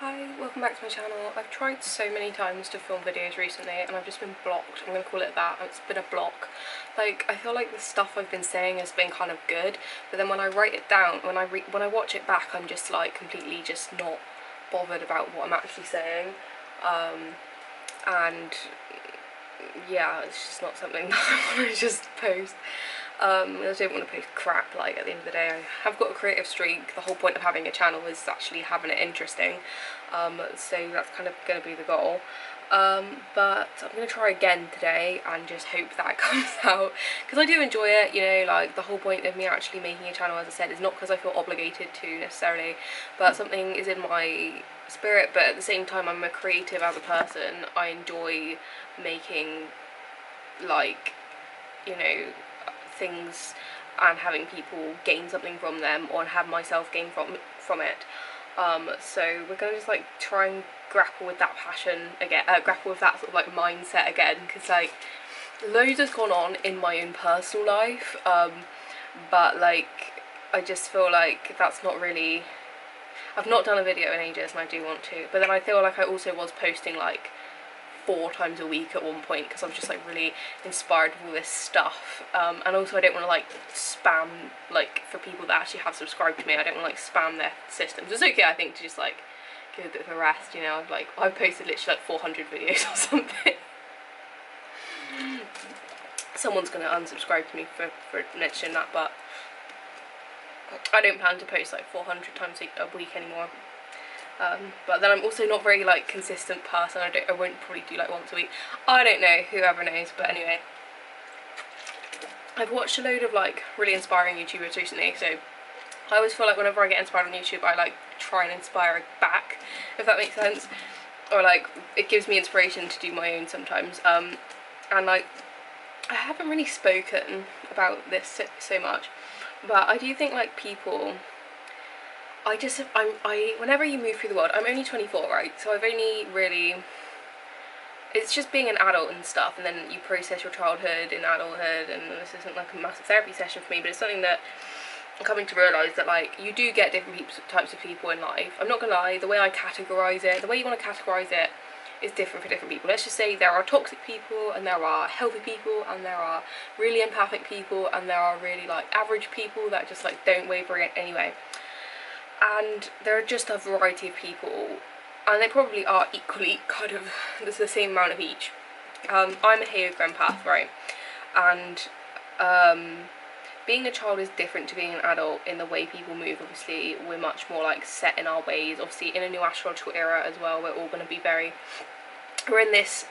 Hi, welcome back to my channel. I've tried so many times to film videos recently and I've just been blocked. I'm going to call it that. It's been a block. Like, I feel like the stuff I've been saying has been kind of good, but then when I write it down, when I watch it back, I'm just like completely just not bothered about what I'm actually saying. And yeah, it's just not something that I want to just post. I don't want to post crap. Like, at the end of the day, I have got a creative streak. The whole point of having a channel is actually having it interesting, so that's kind of going to be the goal. But I'm going to try again today and just hope that comes out, because I do enjoy it, you know. Like, the whole point of me actually making a channel, as I said, is not because I feel obligated to necessarily, but something is in my spirit. But at the same time, I'm a creative as a person. I enjoy making, like, you know, things and having people gain something from them, or have myself gain from it. So we're gonna just like try and grapple with that passion again, grapple with that sort of like mindset again, because like loads has gone on in my own personal life, but like I just feel like that's not really, I've not done a video in ages and I do want to, but then I feel like I also was posting like 4 times a week at one point, because I was just like really inspired with all this stuff, and also I don't want to like spam, like, for people that actually have subscribed to me, I don't want to like spam their systems. It's okay, I think, to just like give a bit of a rest, you know. Like, I've posted literally like 400 videos or something. Someone's gonna unsubscribe to me for mentioning that, but I don't plan to post like 400 times a week anymore. But then I'm also not very like consistent person. I won't probably do like once a week. I don't know, whoever knows. But anyway, I've watched a load of like really inspiring YouTubers recently, so I always feel like whenever I get inspired on YouTube, I like try and inspire back, if that makes sense, or like it gives me inspiration to do my own sometimes. And like, I haven't really spoken about this so much, but I do think like people, whenever you move through the world, I'm only 24, right? So I've only really, it's just being an adult and stuff, and then you process your childhood in adulthood, and this isn't like a massive therapy session for me, but it's something that I'm coming to realise, that like you do get different types of people in life. I'm not gonna lie, the way I categorise it, the way you want to categorise it is different for different people. Let's just say there are toxic people, and there are healthy people, and there are really empathic people, and there are really like average people that just like don't waver in any way. And there are just a variety of people, and they probably are equally kind of, there's the same amount of each. I'm a Hayogram empath, right? And being a child is different to being an adult in the way people move. Obviously, we're much more like set in our ways. Obviously, in a new astrological era as well, we're all going to be we're in this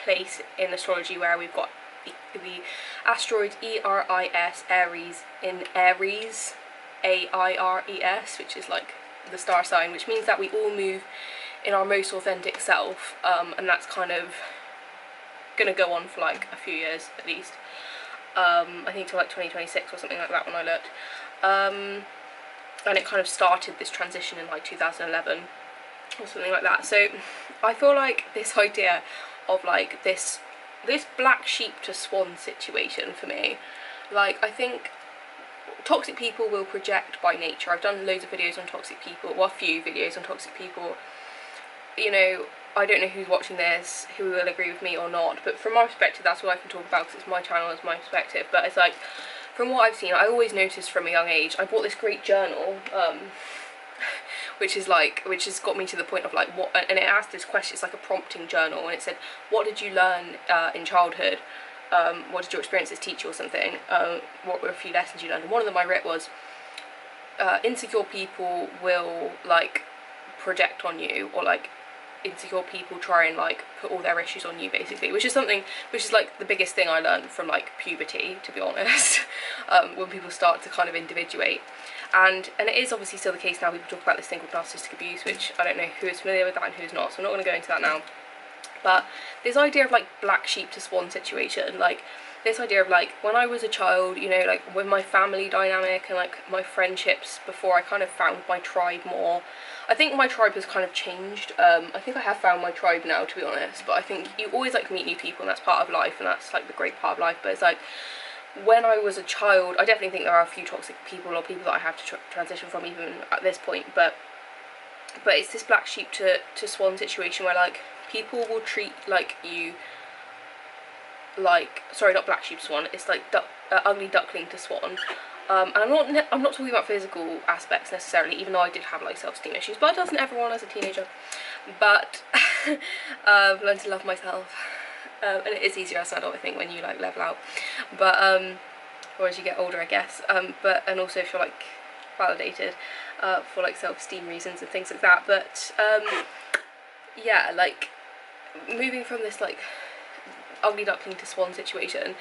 place in astrology where we've got the asteroid Eris, Aries, in Aries, Aires, which is like the star sign, which means that we all move in our most authentic self, and that's kind of gonna go on for like a few years at least. I think till like 2026 or something like that when I looked, and it kind of started this transition in like 2011 or something like that. So I feel like this idea of like this black sheep to swan situation for me, like, I think toxic people will project by nature. I've done loads of videos on toxic people, well, a few videos on toxic people. You know, I don't know who's watching this, who will agree with me or not, but from my perspective, that's what I can talk about, because it's my channel, it's my perspective. But it's like, from what I've seen, I always noticed from a young age, I bought this great journal, which has got me to the point of like, what, and it asked this question, it's like a prompting journal, and it said, what did you learn in childhood? What did your experiences teach you or something? What were a few lessons you learned? And one of them I read was, insecure people will like project on you, or like insecure people try and like put all their issues on you, basically, which is like the biggest thing I learned from like puberty, to be honest. When people start to kind of individuate, and it is obviously still the case now. People talk about this thing called narcissistic abuse, which I don't know who is familiar with that and who's not, so I'm not going to go into that now. But this idea of like black sheep to swan situation, like this idea of like, when I was a child, you know, like with my family dynamic and like my friendships before, I kind of found my tribe more. I think my tribe has kind of changed. I think I have found my tribe now, to be honest, but I think you always like meet new people, and that's part of life, and that's like the great part of life. But it's like, when I was a child, I definitely think there are a few toxic people, or people that I have to transition from even at this point, but but it's this black sheep to swan situation where like people will treat like you like, sorry, not black sheep swan, it's like ugly duckling to swan. And I'm not talking about physical aspects necessarily, even though I did have like self-esteem issues, but doesn't everyone as a teenager? But I've learned to love myself, and it is easier as an adult, I think, when you like level out, but or as you get older, I guess. But and also if you're like validated for like self-esteem reasons and things like that. But yeah, like moving from this like ugly duckling to swan situation,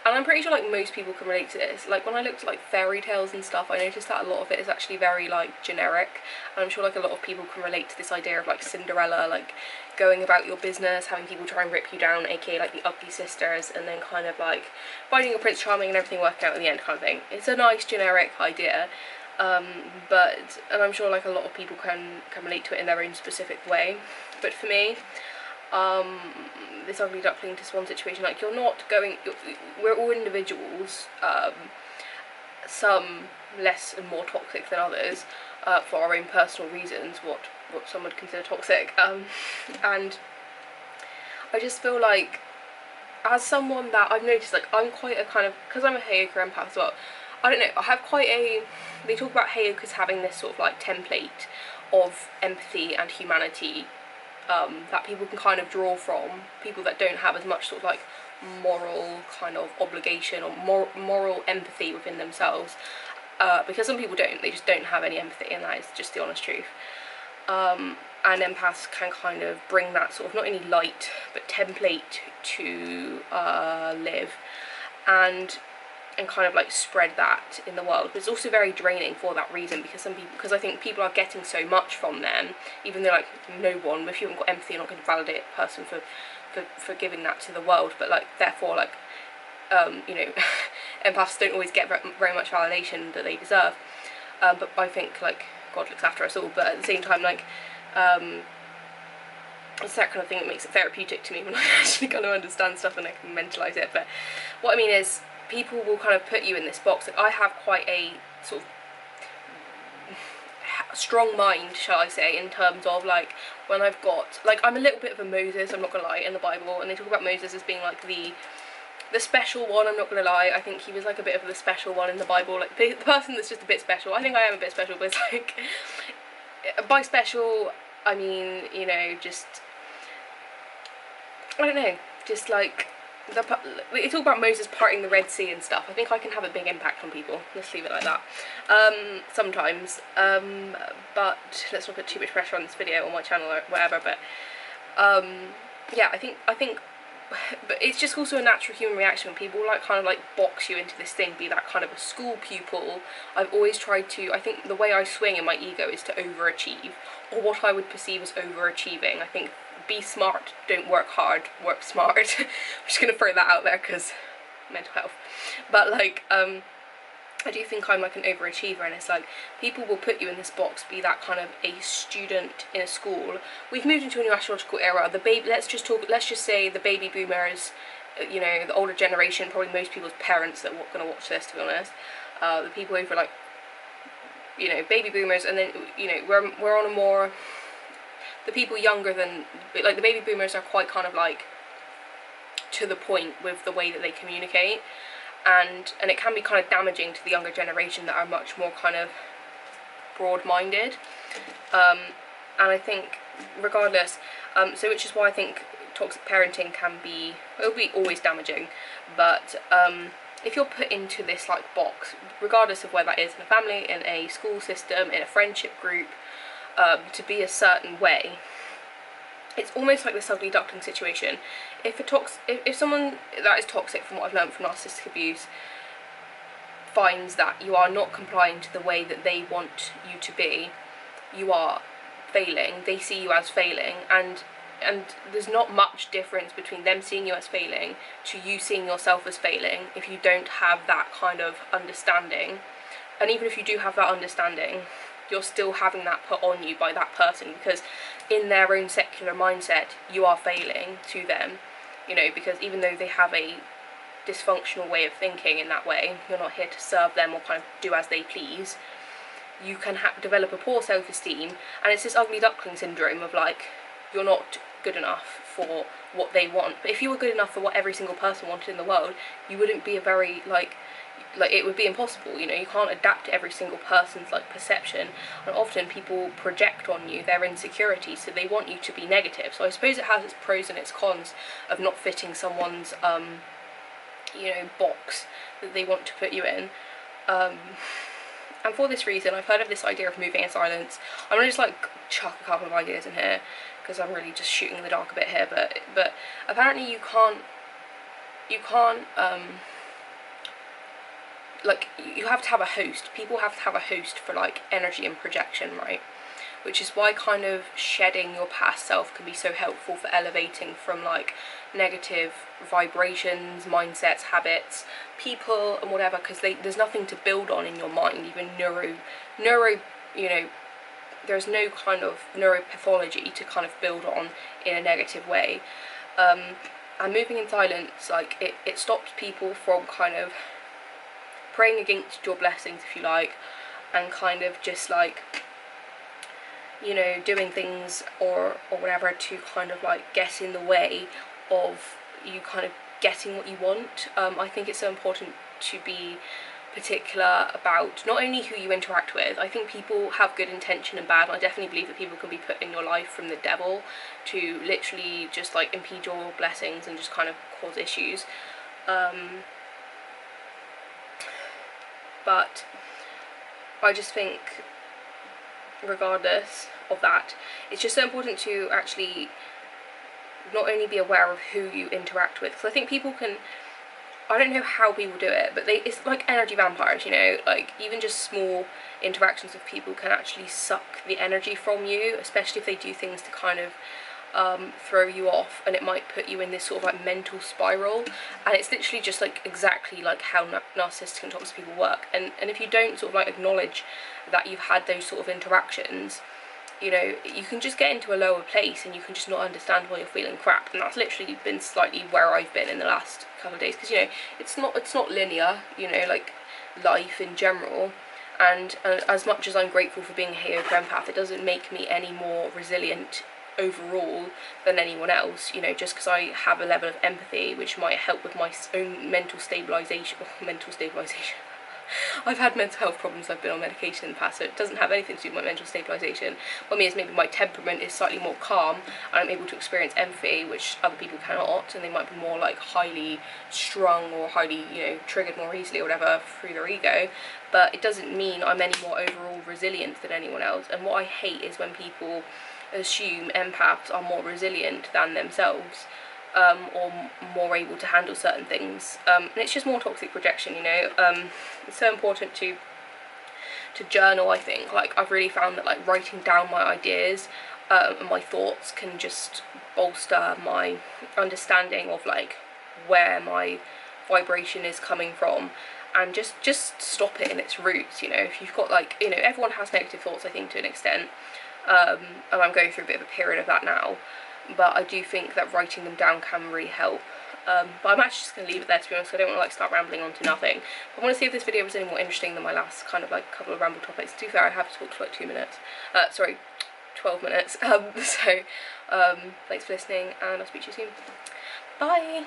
and I'm pretty sure like most people can relate to this. Like when I looked at like fairy tales and stuff, I noticed that a lot of it is actually very like generic, and I'm sure like a lot of people can relate to this idea of like Cinderella, like going about your business, having people try and rip you down, aka like the ugly sisters, and then kind of like finding your Prince Charming and everything working out in the end kind of thing. It's a nice generic idea, but and I'm sure like a lot of people can relate to it in their own specific way. But for me, this ugly duckling to swan situation, like we're all individuals, some less and more toxic than others, for our own personal reasons, what some would consider toxic, and I just feel like, as someone that I've noticed, like I'm quite a kind of, because I'm a Heyoka empath as well, I don't know, I have quite a, they talk about Heyokas having this sort of like template of empathy and humanity that people can kind of draw from, people that don't have as much sort of like moral kind of obligation or moral empathy within themselves, because some people don't, they just don't have any empathy, and that is just the honest truth. And empaths can kind of bring that sort of not only light but template to live and kind of like spread that in the world. But it's also very draining for that reason, because I think people are getting so much from them, even though like no one, if you haven't got empathy, you're not going to validate a person for giving that to the world, but like therefore like you know, empaths don't always get very much validation that they deserve, but I think like God looks after us all. But at the same time, like it's that kind of thing that makes it therapeutic to me, when I actually kind of understand stuff and I can mentalise it. But what I mean is, people will kind of put you in this box. Like I have quite a sort of strong mind, shall I say, in terms of like when I've got, like I'm a little bit of a Moses, I'm not gonna lie, in the Bible, and they talk about Moses as being like the special one. I'm not gonna lie, I think he was like a bit of the special one in the Bible, like the person that's just a bit special. I think I am a bit special, but it's like, by special I mean, you know, just I don't know, just like they talk about Moses parting the Red Sea and stuff. I think I can have a big impact on people, let's leave it like that, sometimes, but let's not put too much pressure on this video or my channel or whatever. But yeah, I think but it's just also a natural human reaction when people like kind of like box you into this thing, be that kind of a school pupil. I've always tried to, I think the way I swing in my ego is to overachieve, or what I would perceive as overachieving. I think be smart, don't work hard, work smart. I'm just gonna throw that out there because mental health. But like I do think I'm like an overachiever, and it's like people will put you in this box, be that kind of a student in a school. We've moved into a new astrological era. Let's just say the baby boomers, you know, the older generation, probably most people's parents that are going to watch this, to be honest, the people over like, you know, baby boomers, and then, you know, we're on a more, the people younger than, like the baby boomers are quite kind of like to the point with the way that they communicate, and it can be kind of damaging to the younger generation that are much more kind of broad-minded, and I think regardless, so which is why I think toxic parenting it'll be always damaging. But if you're put into this like box, regardless of where that is, in a family, in a school system, in a friendship group, to be a certain way, it's almost like this ugly duckling situation. If someone that is toxic, from what I've learned from narcissistic abuse, finds that you are not complying to the way that they want you to be, you are failing. They see you as failing, and there's not much difference between them seeing you as failing to you seeing yourself as failing if you don't have that kind of understanding. And even if you do have that understanding, you're still having that put on you by that person, because in their own secular mindset you are failing to them, you know, because even though they have a dysfunctional way of thinking in that way, you're not here to serve them or kind of do as they please. you can develop a poor self-esteem, and it's this ugly duckling syndrome of like, you're not good enough for what they want. But if you were good enough for what every single person wanted in the world, you wouldn't be a very like it would be impossible, you know. You can't adapt to every single person's like perception, and often people project on you their insecurities, so they want you to be negative. So I suppose it has its pros and its cons of not fitting someone's you know, box that they want to put you in. And for this reason, I've heard of this idea of moving in silence. I'm gonna just like chuck a couple of ideas in here because I'm really just shooting in the dark a bit here, but apparently you can't like, you have to have a host. People have to have a host for like energy and projection, right? Which is why kind of shedding your past self can be so helpful for elevating from like negative vibrations, mindsets, habits, people and whatever, because there's nothing to build on in your mind. Even neuro, you know, there's no kind of neuropathology to kind of build on in a negative way. And moving in silence, like it stops people from kind of praying against your blessings, if you like, and kind of just like, you know, doing things or whatever to kind of like get in the way of you kind of getting what you want. I think it's so important to be particular about not only who you interact with. I think people have good intention and bad, and I definitely believe that people can be put in your life from the devil to literally just like impede your blessings and just kind of cause issues. But I just think, regardless of that, it's just so important to actually not only be aware of who you interact with, because I think people can, I don't know how people do it, but it's like energy vampires, you know, like even just small interactions with people can actually suck the energy from you, especially if they do things to kind of throw you off, and it might put you in this sort of like mental spiral. And it's literally just like exactly like how narcissistic and toxic people work. And if you don't sort of like acknowledge that you've had those sort of interactions, you know, you can just get into a lower place and you can just not understand why you're feeling crap. And that's literally been slightly where I've been in the last couple of days, because, you know, it's not linear, you know, like life in general. And as much as I'm grateful for being a HEO empath, it doesn't make me any more resilient overall than anyone else, you know, just because I have a level of empathy which might help with my own mental stabilization. I've had mental health problems, I've been on medication in the past, so it doesn't have anything to do with my mental stabilization. What means maybe my temperament is slightly more calm and I'm able to experience empathy, which other people cannot, and they might be more like highly strung or highly, you know, triggered more easily or whatever through their ego. But it doesn't mean I'm any more overall resilient than anyone else. And what I hate is when people assume empaths are more resilient than themselves, or more able to handle certain things, and it's just more toxic projection, you know. It's so important to journal. I think, like, I've really found that like writing down my ideas and my thoughts can just bolster my understanding of like where my vibration is coming from, and just stop it in its roots, you know. If you've got like, you know, everyone has negative thoughts, I think, to an extent, and I'm going through a bit of a period of that now, but I do think that writing them down can really help. But I'm actually just going to leave it there, to be honest. I don't want to like start rambling on to nothing. I want to see if this video was any more interesting than my last kind of like couple of ramble topics. To be fair, I have talked for like 2 minutes, sorry, 12 minutes, so thanks for listening, and I'll speak to you soon. Bye!